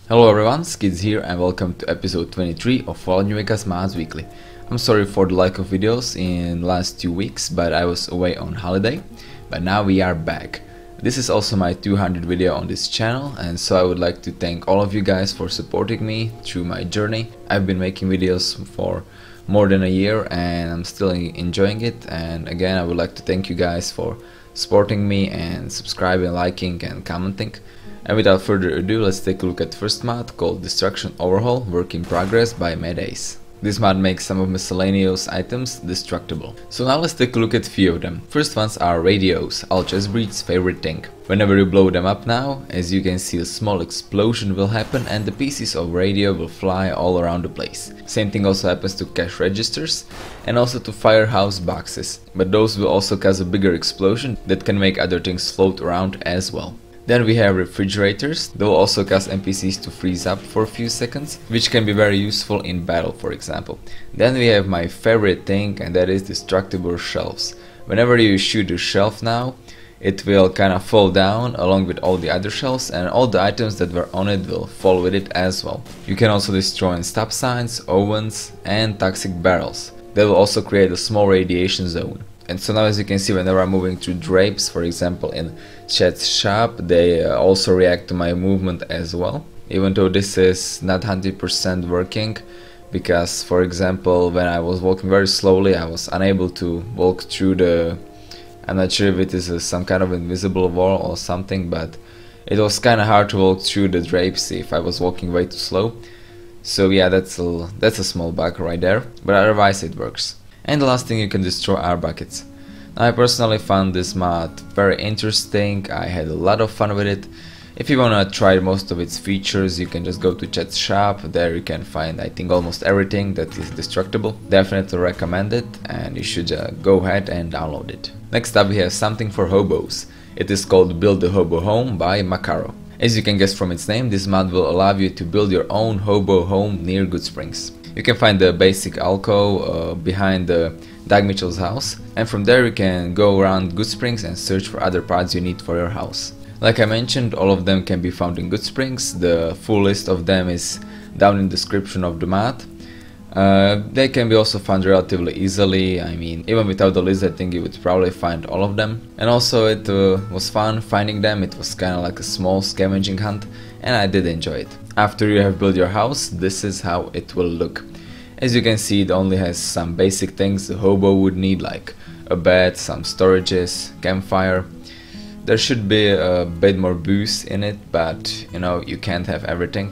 Hello everyone, Skids here and welcome to episode 23 of Fall New Vegas Mods Weekly. I'm sorry for the lack of videos in last 2 weeks, but I was away on holiday, but now we are back. This is also my 200th video on this channel, and so I would like to thank all of you guys for supporting me through my journey. I've been making videos for more than a year and I'm still enjoying it, and again I would like to thank you guys for supporting me and subscribing, liking and commenting. And without further ado, let's take a look at the first mod called Destruction Overhaul Work in Progress by MadAce. This mod makes some of miscellaneous items destructible. So now let's take a look at a few of them. First ones are radios, all chess breeds' favorite thing. Whenever you blow them up now, as you can see, a small explosion will happen and the pieces of radio will fly all around the place. Same thing also happens to cash registers and also to firehouse boxes, but those will also cause a bigger explosion that can make other things float around as well. Then we have refrigerators. They will also cause NPCs to freeze up for a few seconds, which can be very useful in battle, for example. Then we have my favorite thing, and that is destructible shelves. Whenever you shoot a shelf now, it will kind of fall down along with all the other shelves, and all the items that were on it will fall with it as well. You can also destroy stop signs, ovens and toxic barrels. They will also create a small radiation zone. And so now, as you can see, whenever I'm moving through drapes, for example in Chat's shop, they also react to my movement as well. Even though this is not 100% working, because for example when I was walking very slowly I was unable to walk through the... I'm not sure if it is some kind of invisible wall or something, but it was kind of hard to walk through the drapes if I was walking way too slow. So yeah, that's a small bug right there, but otherwise it works. And the last thing you can destroy are buckets. Now, I personally found this mod very interesting. I had a lot of fun with it. If you wanna try most of its features, you can just go to Chat's shop. There you can find, I think, almost everything that is destructible. Definitely recommend it, and you should go ahead and download it. Next up we have something for hobos. It is called Build the Hobo Home by Makaro. As you can guess from its name, this mod will allow you to build your own hobo home near Good Springs. You can find the basic alcove behind Doug Mitchell's house, and from there you can go around Good Springs and search for other parts you need for your house. Like I mentioned, all of them can be found in Good Springs. The full list of them is down in the description of the mod. They can be also found relatively easily. I mean, even without the list I think you would probably find all of them. And also it was fun finding them. It was kind of like a small scavenging hunt, and I did enjoy it. After you have built your house, this is how it will look. As you can see, it only has some basic things the hobo would need, like a bed, some storages, campfire. There should be a bit more booze in it, but you know, you can't have everything.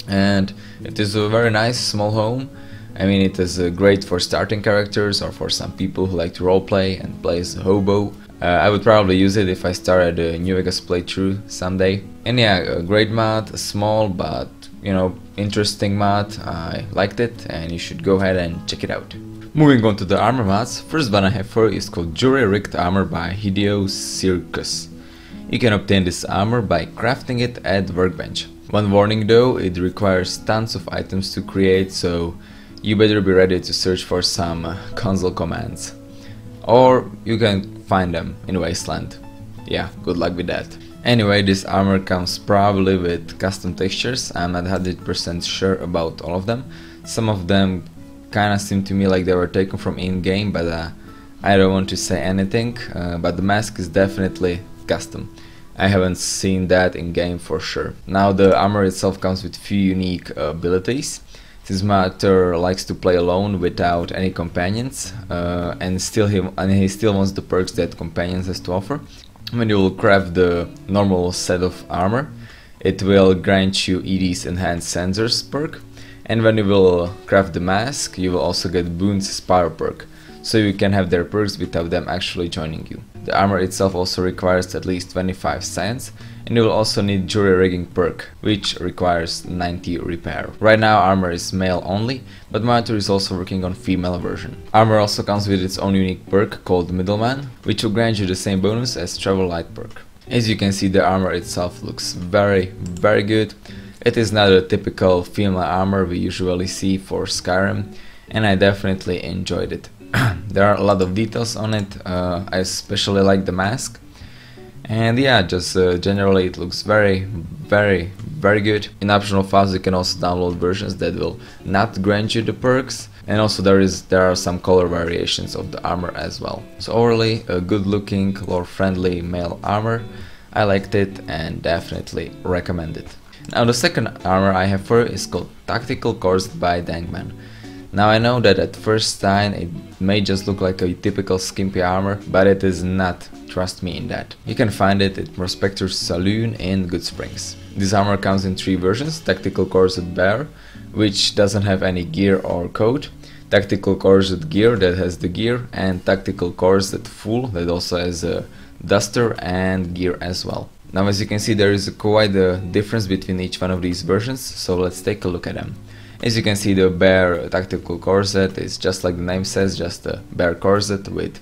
And it is a very nice small home. I mean, it is great for starting characters or for some people who like to roleplay and play as a hobo. I would probably use it if I started a New Vegas playthrough someday. And yeah, a great mod, a small but, you know, interesting mod. I liked it and you should go ahead and check it out. Moving on to the armor mods, first one I have for you is called Jury-Rigged Armor by Hideouscircus. You can obtain this armor by crafting it at Workbench. One warning though, it requires tons of items to create, so you better be ready to search for some console commands. Or you can find them in Wasteland. Yeah, good luck with that. Anyway, this armor comes probably with custom textures. I'm not 100% sure about all of them. Some of them kinda seem to me like they were taken from in-game, but I don't want to say anything. But the mask is definitely custom. I haven't seen that in-game for sure. Now the armor itself comes with few unique abilities. This matter likes to play alone without any companions, and he still wants the perks that companions has to offer. When you will craft the normal set of armor, it will grant you ED's Enhanced Sensors perk, and when you will craft the mask, you will also get Boon's Spire perk, so you can have their perks without them actually joining you. The armor itself also requires at least 25 science, and you will also need Jury Rigging perk, which requires 90 repair. Right now armor is male only, but Monitor is also working on female version. Armor also comes with its own unique perk called Middleman, which will grant you the same bonus as Travel Light perk. As you can see, the armor itself looks very good. It is not a typical female armor we usually see for Skyrim, and I definitely enjoyed it. There are a lot of details on it. I especially like the mask, and yeah, just generally it looks very very good. In optional files you can also download versions that will not grant you the perks, and also there are some color variations of the armor as well. So overall a good looking, lore friendly male armor. I liked it and definitely recommend it. Now the second armor I have for you is called Tactical Corset by Dangman. Now I know that at first sight it may just look like a typical skimpy armor, but it is not, trust me in that. You can find it at Prospector's Saloon in Good Springs. This armor comes in 3 versions: Tactical Corset Bare, which doesn't have any gear or coat, Tactical Corset Gear that has the gear, and Tactical Corset Full that also has a duster and gear as well. Now as you can see, there is quite a difference between each one of these versions, so let's take a look at them. As you can see, the bare tactical corset is just like the name says, just a bare corset with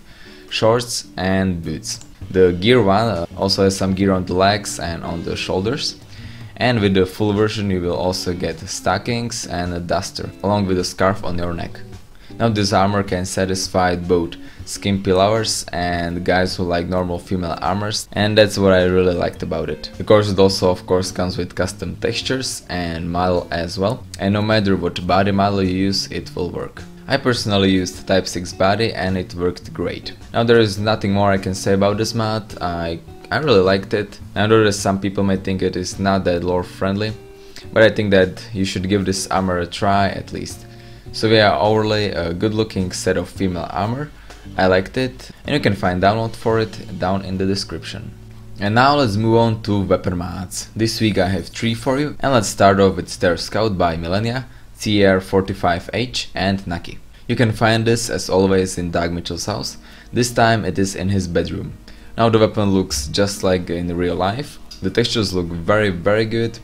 shorts and boots. The gear one also has some gear on the legs and on the shoulders, and with the full version you will also get stockings and a duster along with a scarf on your neck. Now this armor can satisfy both skimpy lovers and guys who like normal female armors, and that's what I really liked about it. The corset also of course comes with custom textures and model as well, and no matter what body model you use, it will work. I personally used Type 6 body and it worked great. Now there is nothing more I can say about this mod. I really liked it. I know that some people may think it is not that lore friendly, but I think that you should give this armor a try at least. So yeah, overall a good looking set of female armor. I liked it, and you can find download for it down in the description. And now let's move on to weapon mods. This week I have 3 for you, and let's start off with Steyr Scout by Millenia, TR45H and Naky. You can find this as always in Doug Mitchell's house. This time it is in his bedroom. Now the weapon looks just like in real life. The textures look very good.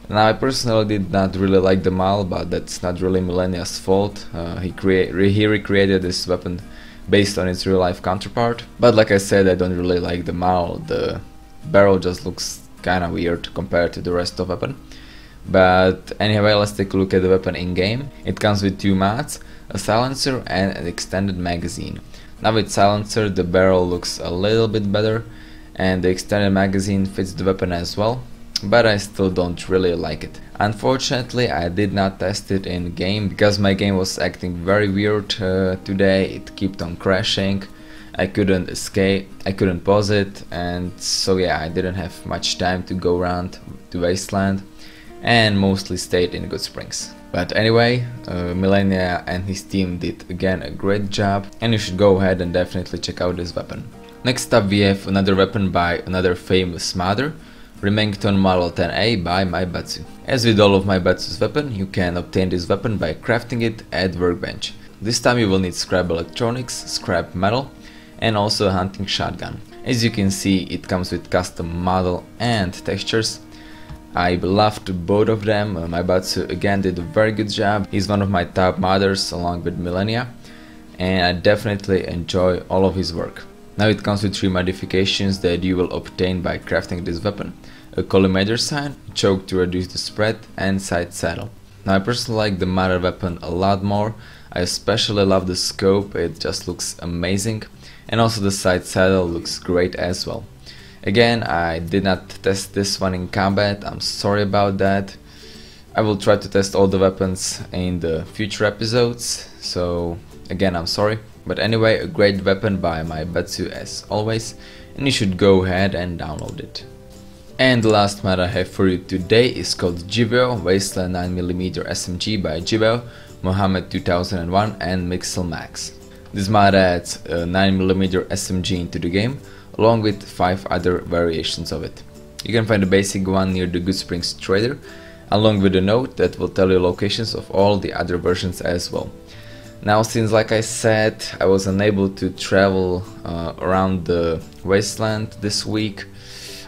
Now I personally did not really like the model, but that's not really Millenia's fault. He recreated this weapon based on its real life counterpart. But like I said, I don't really like the model. The barrel just looks kinda weird compared to the rest of the weapon. But anyway, let's take a look at the weapon in game. It comes with 2 mods, a silencer and an extended magazine. Now with silencer the barrel looks a little bit better, and the extended magazine fits the weapon as well, but I still don't really like it. Unfortunately I did not test it in game because my game was acting very weird today. It kept on crashing, I couldn't escape, I couldn't pause it, and so yeah, I didn't have much time to go around to Wasteland and mostly stayed in Good Springs. But anyway, Millenia and his team did again a great job, and you should go ahead and definitely check out this weapon. Next up we have another weapon by another famous modder, Remington Model 10A by MAIBATSU. As with all of MAIBATSU's weapon, you can obtain this weapon by crafting it at Workbench. This time you will need scrap electronics, scrap metal, and also a hunting shotgun. As you can see, it comes with custom model and textures. I loved both of them. MAIBATSU again did a very good job. He's one of my top modders along with Millenia, and I definitely enjoy all of his work. Now it comes with 3 modifications that you will obtain by crafting this weapon: a collimator sign, a choke to reduce the spread, and side saddle. Now I personally like the modder weapon a lot more. I especially love the scope, it just looks amazing, and also the side saddle looks great as well. Again, I did not test this one in combat, I'm sorry about that. I will try to test all the weapons in the future episodes, so again I'm sorry. But anyway, a great weapon by MAIBATSU as always, and you should go ahead and download it. And the last mod I have for you today is called Jiveo-Wasteland 9mm SMG by Jiveo, Mohamed 2001 and mixlmax. This mod adds a 9mm SMG into the game, along with 5 other variations of it. You can find the basic one near the Good Springs trader, along with a note that will tell you locations of all the other versions as well. Now, since like I said, I was unable to travel around the Wasteland this week,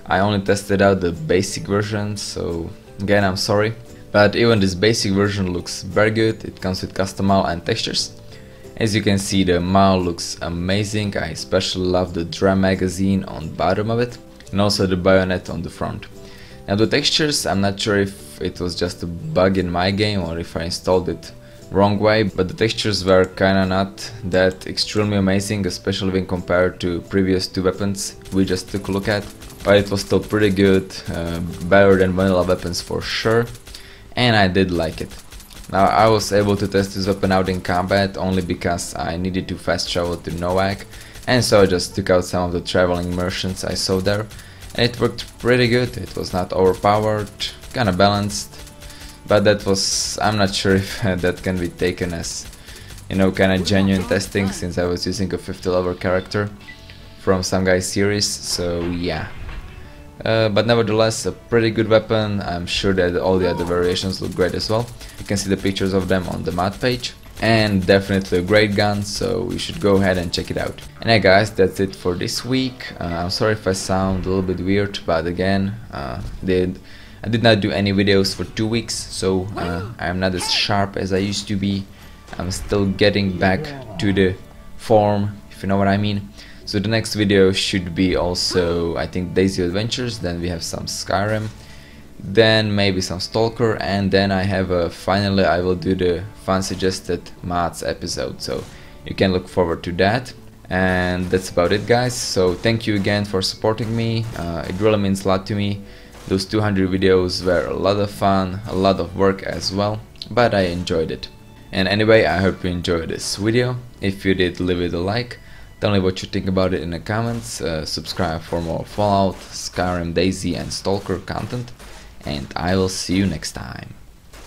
I only tested out the basic version, so again I'm sorry. But even this basic version looks very good. It comes with custom model and textures. As you can see, the model looks amazing. I especially love the drum magazine on the bottom of it, and also the bayonet on the front. Now the textures, I'm not sure if it was just a bug in my game or if I installed it wrong way, but the textures were kinda not that extremely amazing, especially when compared to previous 2 weapons we just took a look at. but it was still pretty good, better than vanilla weapons for sure, and I did like it. Now I was able to test this weapon out in combat only because I needed to fast travel to Nowak, and so I just took out some of the traveling merchants I saw there, and it worked pretty good. It was not overpowered, kinda balanced, but that was, I'm not sure if that can be taken as, you know, kinda genuine testing, since I was using a 50 level character from some guy's series, so yeah. But nevertheless, a pretty good weapon. I'm sure that all the other variations look great as well. You can see the pictures of them on the mod page, and definitely a great gun, so you should go ahead and check it out. And yeah guys, that's it for this week. I'm sorry if I sound a little bit weird, but again, I did not do any videos for 2 weeks, so I'm not as sharp as I used to be. I'm still getting back to the form, if you know what I mean. So the next video should be also, I think, Daisy Adventures, then we have some Skyrim, then maybe some Stalker, and then I have finally I will do the fan suggested mods episode, so you can look forward to that. And that's about it guys, so thank you again for supporting me, it really means a lot to me. Those 200 videos were a lot of fun, a lot of work as well, but I enjoyed it. And anyway, I hope you enjoyed this video. If you did, leave it a like. Tell me what you think about it in the comments, subscribe for more Fallout, Skyrim, Daisy and Stalker content, and I will see you next time.